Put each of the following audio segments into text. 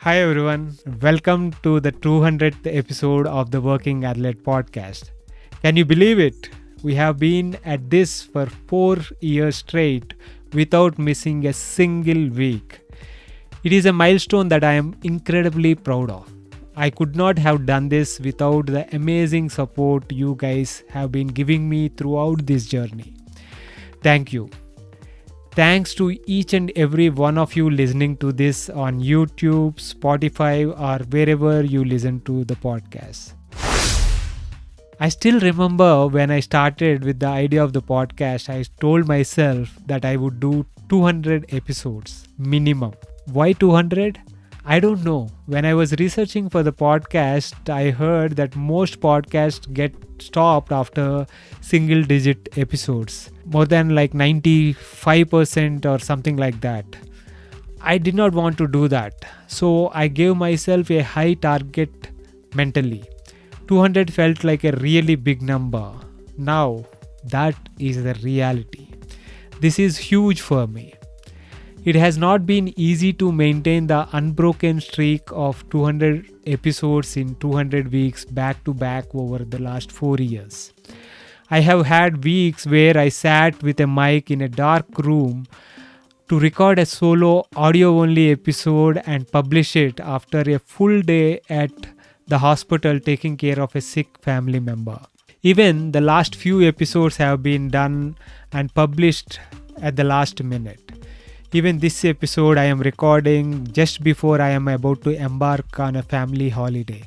Hi everyone, welcome to the 200th episode of the Working Athlete podcast. Can you believe it? We have been at this for 4 years straight without missing a single week. It is a milestone that I am incredibly proud of. I could not have done this without the amazing support you guys have been giving me throughout this journey. Thank you. Thanks to each and every one of you listening to this on YouTube, Spotify, or wherever you listen to the podcast. I still remember when I started with the idea of the podcast, I told myself that I would do 200 episodes minimum. Why 200? I don't know. When I was researching for the podcast, I heard that most podcasts get stopped after single digit episodes. More than like 95% or something like that. I did not want to do that. So I gave myself a high target mentally. 200 felt like a really big number. Now that is the reality. This is huge for me. It has not been easy to maintain the unbroken streak of 200 episodes in 200 weeks back to back over the last 4 years. I have had weeks where I sat with a mic in a dark room to record a solo audio-only episode and publish it after a full day at the hospital taking care of a sick family member. Even the last few episodes have been done and published at the last minute. Even this episode I am recording just before I am about to embark on a family holiday.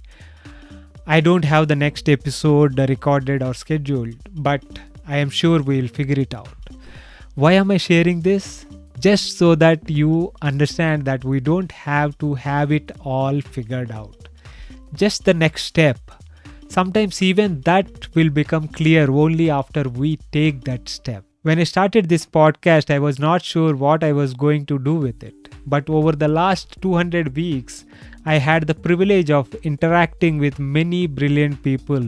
I don't have the next episode recorded or scheduled, but I am sure we'll figure it out. Why am I sharing this? Just so that you understand that we don't have to have it all figured out. Just the next step. Sometimes even that will become clear only after we take that step. When I started this podcast, I was not sure what I was going to do with it. But over the last 200 weeks, I had the privilege of interacting with many brilliant people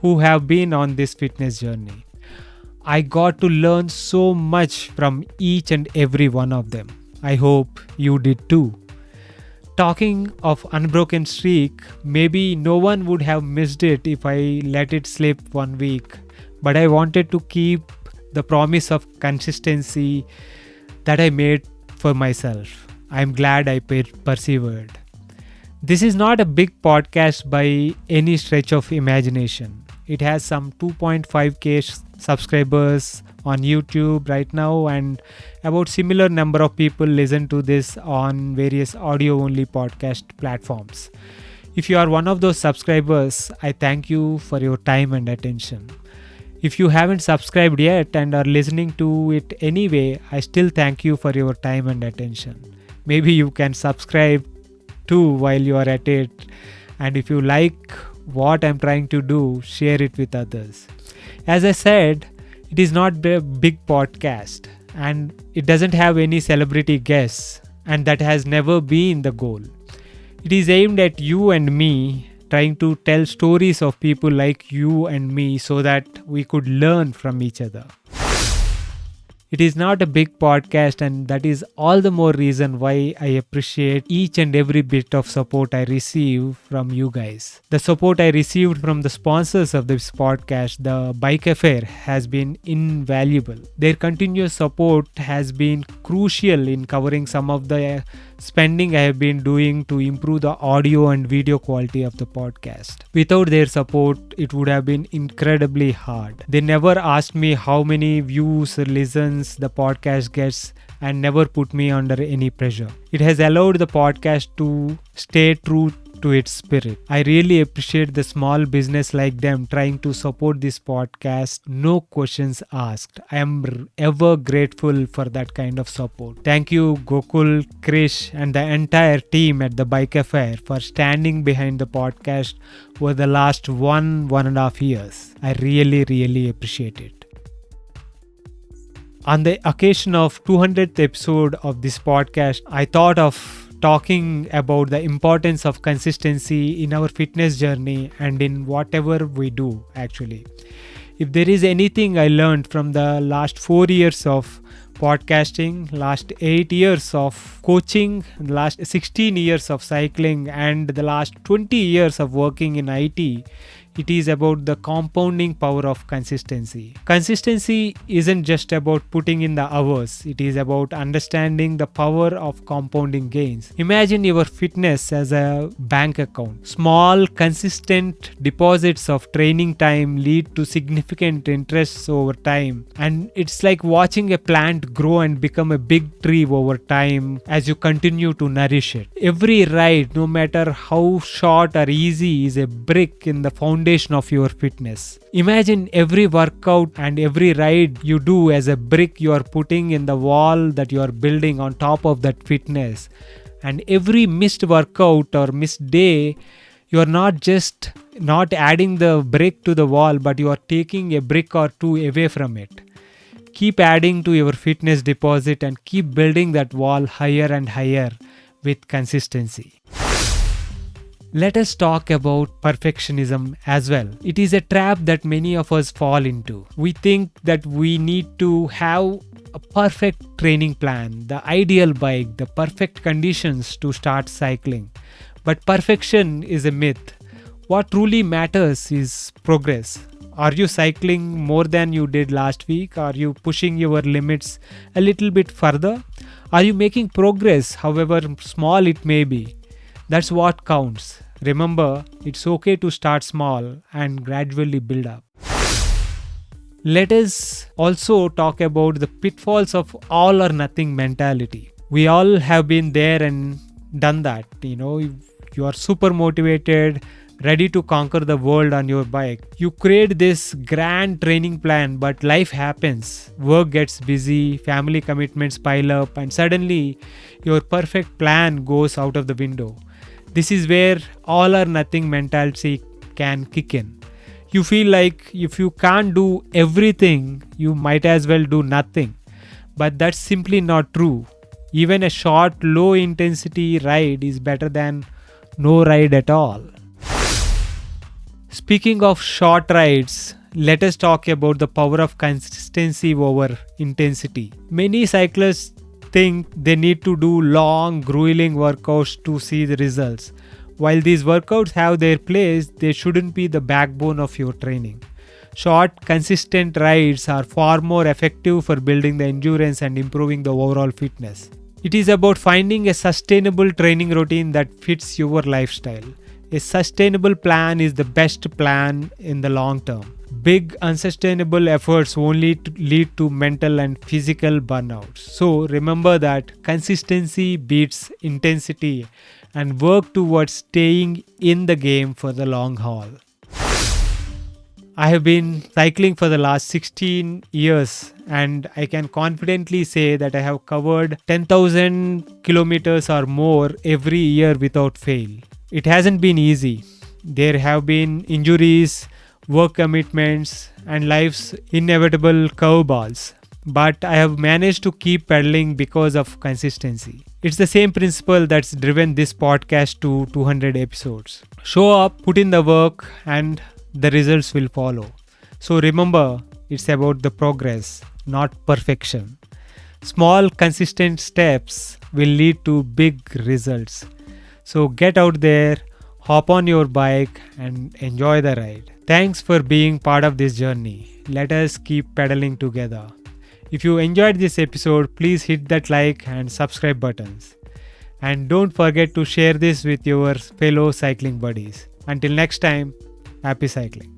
who have been on this fitness journey. I got to learn so much from each and every one of them. I hope you did too. Talking of unbroken streak, maybe no one would have missed it if I let it slip 1 week. But I wanted to keep the promise of consistency that I made for myself. I'm glad I persevered. This is not a big podcast by any stretch of imagination. It has some 2.5k subscribers on YouTube right now, and about similar number of people listen to this on various audio-only podcast platforms. If you are one of those subscribers, I thank you for your time and attention. If you haven't subscribed yet and are listening to it anyway, I still thank you for your time and attention. Maybe you can subscribe too while you are at it. And if you like what I'm trying to do, share it with others. As I said, it is not a big podcast and it doesn't have any celebrity guests, and that has never been the goal. It is aimed at you and me, trying to tell stories of people like you and me so that we could learn from each other. It is not a big podcast, and that is all the more reason why I appreciate each and every bit of support I receive from you guys. The support I received from the sponsors of this podcast, the Bike Affair, has been invaluable. Their continuous support has been crucial in covering some of the spending I have been doing to improve the audio and video quality of the podcast. Without their support, it would have been incredibly hard. They never asked me how many views or listens the podcast gets and never put me under any pressure. It has allowed the podcast to stay true to its spirit. I really appreciate the small business like them trying to support this podcast, no questions asked. I am ever grateful for that kind of support. Thank you Gokul, Krish and the entire team at the Bike Affair for standing behind the podcast over the last 1.5 years. I really appreciate it. On the occasion of 200th episode of this podcast, I thought of talking about the importance of consistency in our fitness journey and in whatever we do actually. If there is anything I learned from the last 4 years of podcasting, last 8 years of coaching, last 16 years of cycling, and the last 20 years of working in IT, it is about the compounding power of consistency. Consistency isn't just about putting in the hours, it is about understanding the power of compounding gains. Imagine your fitness as a bank account. Small, consistent deposits of training time lead to significant interests over time, and it's like watching a plant grow and become a big tree over time as you continue to nourish it. Every ride, no matter how short or easy, is a brick in the foundation of your fitness. Imagine every workout and every ride you do as a brick you are putting in the wall that you are building on top of that fitness. And every missed workout or missed day, you are not adding the brick to the wall, but you are taking a brick or two away from it. Keep adding to your fitness deposit and keep building that wall higher and higher with consistency. Let us talk about perfectionism as well. It is a trap that many of us fall into. We think that we need to have a perfect training plan, the ideal bike, the perfect conditions to start cycling. But perfection is a myth. What truly matters is progress. Are you cycling more than you did last week? Are you pushing your limits a little bit further? Are you making progress, however small it may be? That's what counts. Remember, it's okay to start small and gradually build up. Let us also talk about the pitfalls of all or nothing mentality. We all have been there and done that. You are super motivated, ready to conquer the world on your bike. You create this grand training plan, but life happens. Work gets busy, family commitments pile up, and suddenly your perfect plan goes out of the window. This is where all or nothing mentality can kick in. You feel like if you can't do everything, you might as well do nothing. But that's simply not true. Even a short, low intensity ride is better than no ride at all. Speaking of short rides, let us talk about the power of consistency over intensity. Many cyclists think they need to do long, grueling workouts to see the results. While these workouts have their place, they shouldn't be the backbone of your training. Short, consistent rides are far more effective for building the endurance and improving the overall fitness. It is about finding a sustainable training routine that fits your lifestyle. A sustainable plan is the best plan in the long term. Big unsustainable efforts only lead to mental and physical burnouts. So remember that consistency beats intensity and work towards staying in the game for the long haul. I have been cycling for the last 16 years and I can confidently say that I have covered 10,000 kilometers or more every year without fail. It hasn't been easy. There have been injuries, work commitments, and life's inevitable curveballs. But I have managed to keep pedaling because of consistency. It's the same principle that's driven this podcast to 200 episodes. Show up, put in the work, and the results will follow. So remember, it's about the progress, not perfection. Small, consistent steps will lead to big results. So get out there, hop on your bike, and enjoy the ride. Thanks for being part of this journey. Let us keep pedaling together. If you enjoyed this episode, please hit that like and subscribe buttons. And don't forget to share this with your fellow cycling buddies. Until next time, happy cycling.